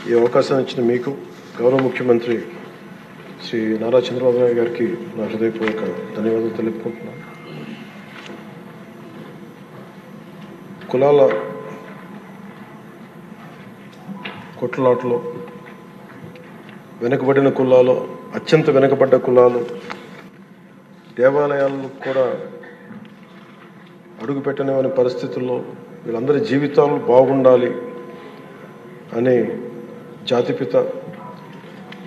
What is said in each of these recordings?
ఈ అవకాశం ఇచ్చిన మీకు గౌరవ ముఖ్యమంత్రి శ్రీ నారా చంద్రబాబు నాయుడు గారికి నా హృదయపూర్వక ధన్యవాదాలు తెలుపుకుంటున్నాను. కులాల కొట్లాటలో వెనుకబడిన కులాలు, అత్యంత వెనుకబడ్డ కులాలు, దేవాలయాల్లో కూడా అడుగుపెట్టనివని పరిస్థితుల్లో వీళ్ళందరి జీవితాలు బాగుండాలి అని జాతిపిత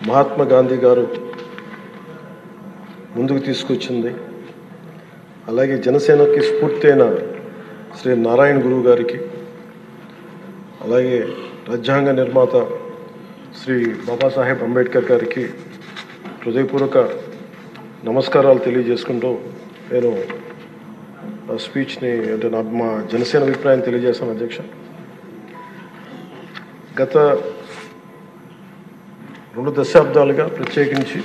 మహాత్మా గాంధీ గారు ముందుకు తీసుకొచ్చింది. అలాగే జనసేనకి స్ఫూర్తి అయిన శ్రీ నారాయణ గురువు గారికి, అలాగే రాజ్యాంగ నిర్మాత శ్రీ బాబాసాహెబ్ అంబేద్కర్ గారికి హృదయపూర్వక నమస్కారాలు తెలియజేసుకుంటూ నేను స్పీచ్ని అంటే మా జనసేన అభిప్రాయం తెలియజేస్తాను. అధ్యక్ష, గత 2 దశాబ్దాలుగా ప్రత్యేకించి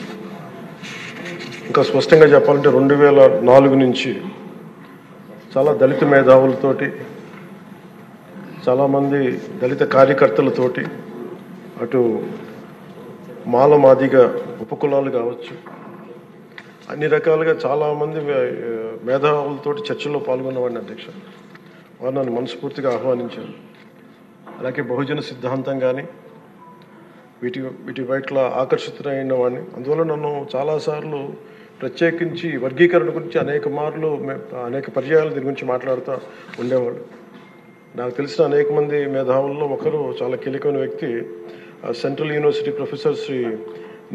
ఇంకా స్పష్టంగా చెప్పాలంటే 2004 నుంచి చాలా దళిత మేధావులతోటి, చాలామంది దళిత కార్యకర్తలతోటి, అటు మాల మాదిగ ఉపకులాలు కావచ్చు, అన్ని రకాలుగా చాలామంది మేధావులతోటి చర్చల్లో పాల్గొన్నవాడిని. అధ్యక్ష, వారు నన్ను మనస్ఫూర్తిగా ఆహ్వానించారు. అలాగే బహుజన సిద్ధాంతం కానీ వీటి పట్ల ఆకర్షితులైన వాడిని. అందువల్ల నన్ను చాలాసార్లు ప్రత్యేకించి వర్గీకరణ గురించి అనేక పర్యాయాలు దీని గురించి మాట్లాడుతూ ఉండేవాళ్ళు. నాకు తెలిసిన అనేక మంది మేధావుల్లో ఒకరు, చాలా కీలకమైన వ్యక్తి, central university professor Shri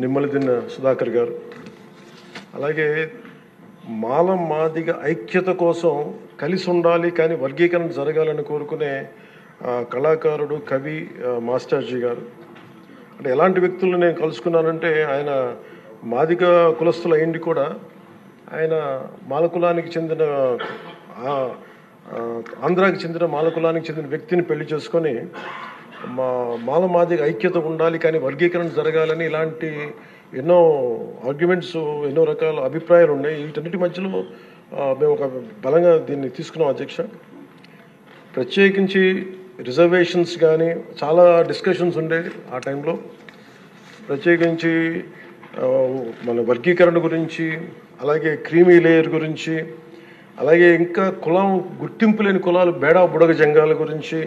Nimmaladinna Sudhakar గారు. అలాగే మాల మాదిగ ఐక్యత కోసం కలిసి ఉండాలి కానీ వర్గీకరణ జరగాలని కోరుకునే కళాకారుడు, కవి మాస్టర్జీ గారు. అంటే ఎలాంటి వ్యక్తులను నేను కలుసుకున్నానంటే, ఆయన మాదిగ కులస్తులు అయింది కూడా ఆయన మాల కులానికి చెందిన, ఆంధ్రాకి చెందిన మాల కులానికి చెందిన వ్యక్తిని పెళ్లి చేసుకొని మాల మాదిగ ఐక్యత ఉండాలి కానీ వర్గీకరణ జరగాలని ఇలాంటి ఎన్నో ఆర్గ్యుమెంట్స్, ఎన్నో రకాల అభిప్రాయాలు ఉన్నాయి. వీటన్నిటి మధ్యలో మేము ఒక బలంగా దీన్ని తీసుకున్నాం. అధ్యక్ష, ప్రత్యేకించి రిజర్వేషన్స్ కానీ చాలా డిస్కషన్స్ ఉండేవి ఆ టైంలో. ప్రత్యేకించి మన వర్గీకరణ గురించి, అలాగే క్రీమీ లేయర్ గురించి, అలాగే ఇంకా కులం గుర్తింపు లేని కులాలు, బేడా బుడగ జంగాల గురించి,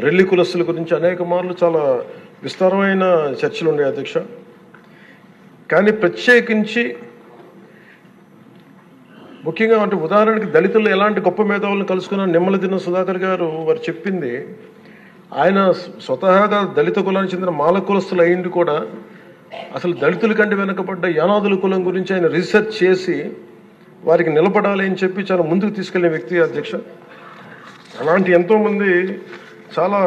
రెల్లి కులస్తుల గురించి అనేక మార్లు చాలా విస్తారమైన చర్చలు ఉండేవి. అధ్యక్ష, కానీ ప్రత్యేకించి ముఖ్యంగా అంటే ఉదాహరణకి దళితుల్లో ఎలాంటి గొప్ప మేధావులను కలుసుకున్న నిమ్మలదిన్న సుధాకర్ గారు, వారు చెప్పింది, ఆయన స్వతహాగా దళిత కులానికి చెందిన మాల కులస్తులు అయింది కూడా అసలు దళితుల కంటే వెనుకబడ్డ యానాదుల కులం గురించి ఆయన రీసెర్చ్ చేసి వారికి నిలబడాలి అని చెప్పి చాలా ముందుకు తీసుకెళ్లే వ్యక్తి. అధ్యక్ష, అలాంటి ఎంతోమంది చాలా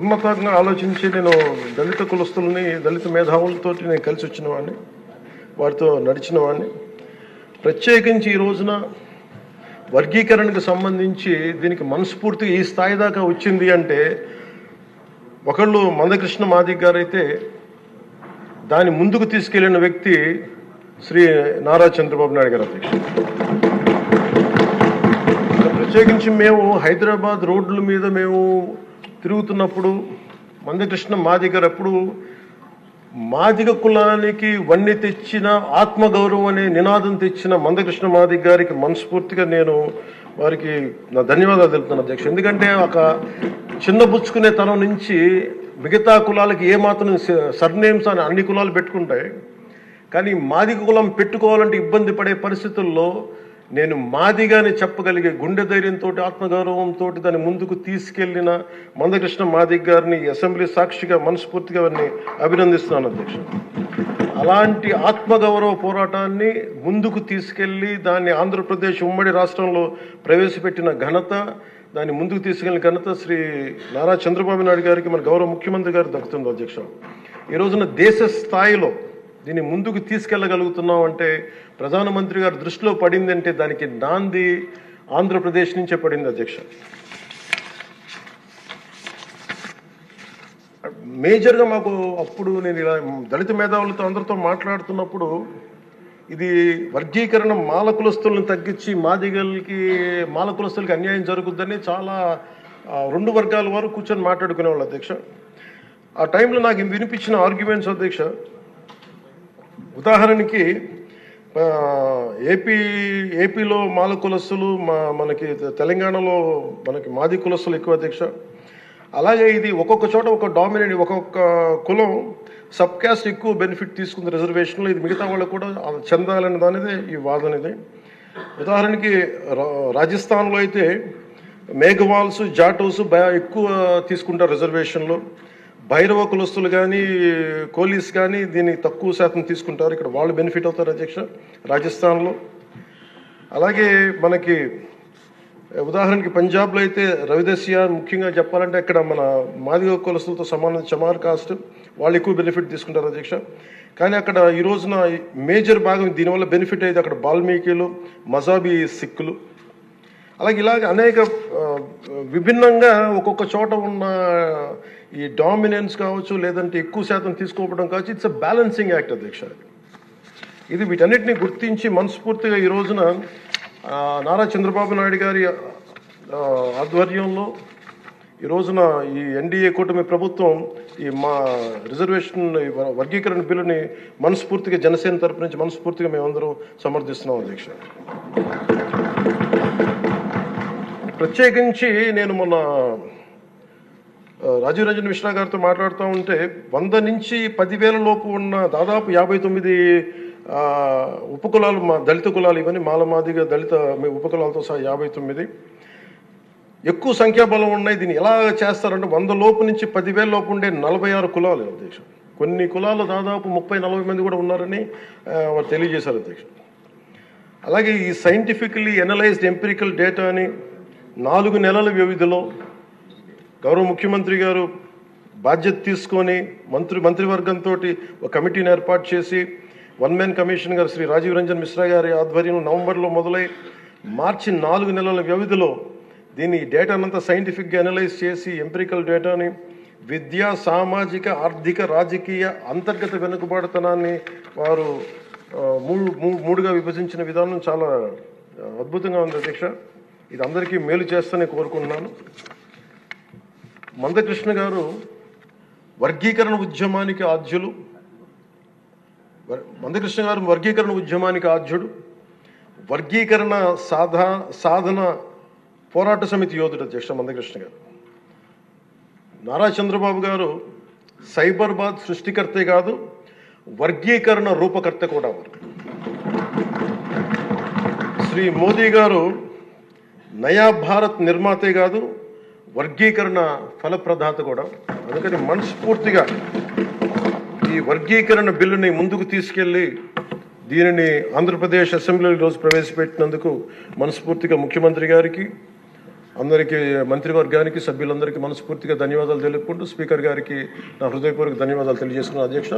ఉన్నతంగా ఆలోచించి నేను దళిత కులస్తులని, దళిత మేధావులతో నేను కలిసి వచ్చిన వాడిని, వారితో నడిచిన వాడిని. ప్రత్యేకించి ఈ రోజున వర్గీకరణకు సంబంధించి దీనికి మనస్ఫూర్తిగా ఈ స్థాయి దాకా వచ్చింది అంటే, ఒకళ్ళు మందకృష్ణ మాదిగ గారు అయితే దాన్ని ముందుకు తీసుకెళ్లిన వ్యక్తి శ్రీ నారా చంద్రబాబు నాయుడు గారు. అధ్యక్ష, ప్రత్యేకించి మేము హైదరాబాద్ రోడ్ల మీద మేము తిరుగుతున్నప్పుడు మందకృష్ణ మాదిగ గారు ఎప్పుడు మాదిగ కులానికి వన్నె తెచ్చిన, ఆత్మగౌరవం అనే నినాదం తెచ్చిన మందకృష్ణ మాదిగ గారికి మనస్ఫూర్తిగా నేను వారికి నా ధన్యవాదాలు తెలుపుతాను. అధ్యక్ష, ఎందుకంటే ఒక చిన్నబుచ్చుకునే తరం నుంచి మిగతా కులాలకి ఏమాత్రం సర్నేమ్స్ అని అన్ని కులాలు పెట్టుకుంటాయి, కానీ మాదిగ కులం పెట్టుకోవాలంటే ఇబ్బంది పడే పరిస్థితుల్లో నేను మాదిగానే చెప్పగలిగే గుండె ధైర్యంతో, ఆత్మగౌరవంతో దాన్ని ముందుకు తీసుకెళ్లిన మందకృష్ణ మాదిగ గారిని అసెంబ్లీ సాక్షిగా మనస్ఫూర్తిగా వారిని అభినందిస్తున్నాను. అధ్యక్ష, అలాంటి ఆత్మగౌరవ పోరాటాన్ని ముందుకు తీసుకెళ్లి దాన్ని ఆంధ్రప్రదేశ్ ఉమ్మడి రాష్ట్రంలో ప్రవేశపెట్టిన ఘనత, దాన్ని ముందుకు తీసుకెళ్లిన ఘనత శ్రీ నారా చంద్రబాబు నాయుడు గారికి, మన గౌరవ ముఖ్యమంత్రి గారికి దక్కుతుంది. అధ్యక్ష, ఈ రోజున దేశ స్థాయిలో దీన్ని ముందుకు తీసుకెళ్లగలుగుతున్నాం అంటే, ప్రధానమంత్రి గారు దృష్టిలో పడింది అంటే దానికి నాంది ఆంధ్రప్రదేశ్ నుంచే పడింది. అధ్యక్ష, మేజర్గా మాకు అప్పుడు నేను ఇలా దళిత మేధావులతో అందరితో మాట్లాడుతున్నప్పుడు, ఇది వర్గీకరణ మాల కులస్తులను తగ్గించి మాల కులస్తులకి అన్యాయం జరుగుద్దని చాలా 2 వర్గాల వారు కూర్చొని మాట్లాడుకునేవాళ్ళు. అధ్యక్ష, ఆ టైంలో నాకు వినిపించిన ఆర్గ్యుమెంట్స్ అధ్యక్ష, ఉదాహరణకి ఏపీలో మాల కులస్తులు, మనకి తెలంగాణలో మనకి మాది కులస్తులు ఎక్కువ అధ్యక్ష. అలాగే ఇది ఒక్కొక్క చోట ఒక డామినేట్, ఒక్కొక్క కులం సబ్ క్యాస్ట్ ఎక్కువ బెనిఫిట్ తీసుకుంది రిజర్వేషన్లో, ఇది మిగతా వాళ్ళకు కూడా చెందాలనే దానిదే ఈ వాదన ఇది. ఉదాహరణకి రాజస్థాన్లో అయితే మేఘవాల్స్, జాటోస్ ఎక్కువ తీసుకుంటారు రిజర్వేషన్లో. భైరవ కులస్తులు కానీ కోలీస్ కానీ దీన్ని తక్కువ శాతం తీసుకుంటారు. ఇక్కడ వాళ్ళు బెనిఫిట్ అవుతారు అధ్యక్ష రాజస్థాన్లో. అలాగే మనకి ఉదాహరణకి పంజాబ్లో అయితే రవిదస్య, ముఖ్యంగా చెప్పాలంటే అక్కడ మన మాదిగ కులస్తులతో సమానం చమార్ కాస్ట్, వాళ్ళు ఎక్కువ బెనిఫిట్ తీసుకుంటారు అధ్యక్ష. కానీ అక్కడ ఈ రోజున మేజర్ భాగం దీనివల్ల బెనిఫిట్ అయితే అక్కడ బాల్మీకిలు, మజాబీ సిక్కులు, ఇలాగ అనేక విభిన్నంగా ఒక్కొక్క చోట ఉన్న ఈ డామినెన్స్ కావచ్చు, లేదంటే ఎక్కువ శాతం తీసుకోవడం కావచ్చు, ఇట్స్ అ బ్యాలెన్సింగ్ యాక్ట్ అధ్యక్ష. ఇది వీటన్నిటిని గుర్తించి మనస్ఫూర్తిగా ఈ రోజున నారా చంద్రబాబు నాయుడు గారి ఆధ్వర్యంలో ఈ రోజున ఈ ఎన్డీఏ కూటమి ప్రభుత్వం ఈ మా రిజర్వేషన్ వర్గీకరణ బిల్లుని మనస్ఫూర్తిగా జనసేన తరపు నుంచి మనస్ఫూర్తిగా మేమందరం సమర్థిస్తున్నాం అధ్యక్ష. ప్రత్యేకించి నేను మొన్న రాజీవ్ రంజన్ మిశ్రా గారితో మాట్లాడుతూ ఉంటే 100 నుంచి 10,000 లోపు ఉన్న దాదాపు 59 ఉపకులాలు, మా దళిత కులాలు, ఇవన్నీ మాలమాదిగా దళిత ఉపకులాలతో సహా 59 ఎక్కువ సంఖ్యాబలం ఉన్నాయి. దీన్ని ఎలా చేస్తారంటే 100 లోపు నుంచి 10,000 లోపు ఉండే 46 కులాలు అధ్యక్ష. కొన్ని కులాలు దాదాపు 30-40 మంది కూడా ఉన్నారని వారు తెలియజేశారు అధ్యక్ష. అలాగే ఈ సైంటిఫికలీ ఎనలైజ్డ్ ఎంపిరికల్ డేటాని 4 నెలల వ్యవధిలో గౌరవ ముఖ్యమంత్రి గారు బాధ్యత తీసుకొని మంత్రివర్గంతో ఒక కమిటీని ఏర్పాటు చేసి 1 మ్యాన్ కమిషన్ గారు శ్రీ రాజీవ్ రంజన్ మిశ్రా గారి ఆధ్వర్యంలో నవంబర్లో మొదలై మార్చి 4 నెలల వ్యవధిలో దీన్ని డేటానంతా సైంటిఫిక్గా అనలైజ్ చేసి ఎంపిరికల్ డేటాని విద్యా, సామాజిక, ఆర్థిక, రాజకీయ, అంతర్గత వెనుకబాటుతనాన్ని వారు మూడుగా విభజించిన విధానం చాలా అద్భుతంగా ఉంది అధ్యక్ష. ఇది అందరికీ మేలు చేస్తూనే కోరుకుంటున్నాను. మందకృష్ణ గారు వర్గీకరణ ఉద్యమానికి ఆద్యులు. మందకృష్ణ గారు వర్గీకరణ ఉద్యమానికి ఆద్యుడు, వర్గీకరణ సాధన పోరాట సమితి యోధుడు అధ్యక్ష మందకృష్ణ గారు. నారా చంద్రబాబు గారు సైబరాబాద్ సృష్టికర్తే కాదు, వర్గీకరణ రూపకర్త కూడా. శ్రీ మోదీ గారు నయా భారత్ నిర్మాతే కాదు, వర్గీకరణ ఫలప్రదాత కూడా. అందుకని మనస్ఫూర్తిగా ఈ వర్గీకరణ బిల్లుని ముందుకు తీసుకెళ్లి దీనిని ఆంధ్రప్రదేశ్ అసెంబ్లీలో ఈరోజు ప్రవేశపెట్టినందుకు మనస్ఫూర్తిగా ముఖ్యమంత్రి గారికి, అందరికీ, మంత్రివర్గానికి, సభ్యులందరికీ మనస్ఫూర్తిగా ధన్యవాదాలు తెలుపుకుంటూ స్పీకర్ గారికి నా హృదయపూర్వక ధన్యవాదాలు తెలియజేస్తున్నాను అధ్యక్ష.